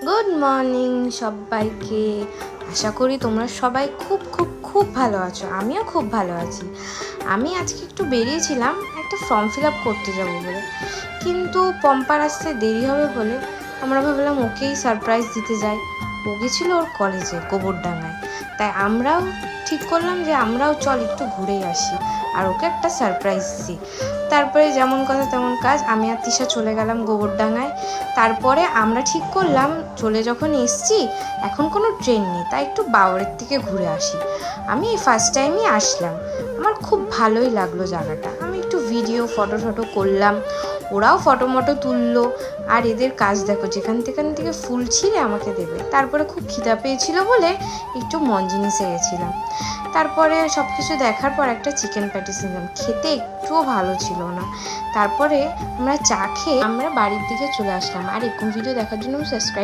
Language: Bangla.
গুড মর্নিং সবাইকে। আশা করি তোমরা সবাই খুব খুব খুব ভালো আছো। আমিও খুব ভালো আছি। আমি আজকে একটু বেরিয়েছিলাম একটা ফর্ম ফিল আপ করতে যাবো বলে, কিন্তু পম্পার আসতে দেরি হবে বলে আমরা ভাবলাম ওকেই সারপ্রাইজ দিতে যাই। ও গেছিলো ওর কলেজে গোবরডাঙ্গায়, তাই আমরাও ঠিক করলাম যে আমরাও চল একটু ঘুরেই আসি আর ওকে একটা সারপ্রাইজ দিই। তারপরে যেমন কথা তেমন কাজ, আমি আর তিশা চলে গেলাম গোবরডাঙ্গায়। তারপরে আমরা ঠিক করলাম চলে যখন এসছি এখন কোনো ট্রেন নেই, তাই একটু বাওড়ের থেকে ঘুরে আসি। আমি এই ফার্স্ট টাইমই আসলাম, আমার খুব ভালোই লাগলো জায়গাটা। আমি একটু ভিডিও ফটো করলাম, ওরাও ফটো মটো তুললো। আর এদের কাজ দেখো, যেখান থেকে ফুল ছিঁড়ে আমাকে দেবে। তারপরে খুব খিদা পেয়েছিল বলে একটু মঞ্জিনিসে গেছিলাম। তারপরে সব কিছু দেখার পর একটা চিকেন প্যাটিস নিলাম, খেতে একটুও ভালো ছিল না। তারপরে আমরা চা খেয়ে আমরা বাড়ির দিকে চলে আসলাম। আর এরকম ভিডিও দেখার জন্য সাবস্ক্রাইব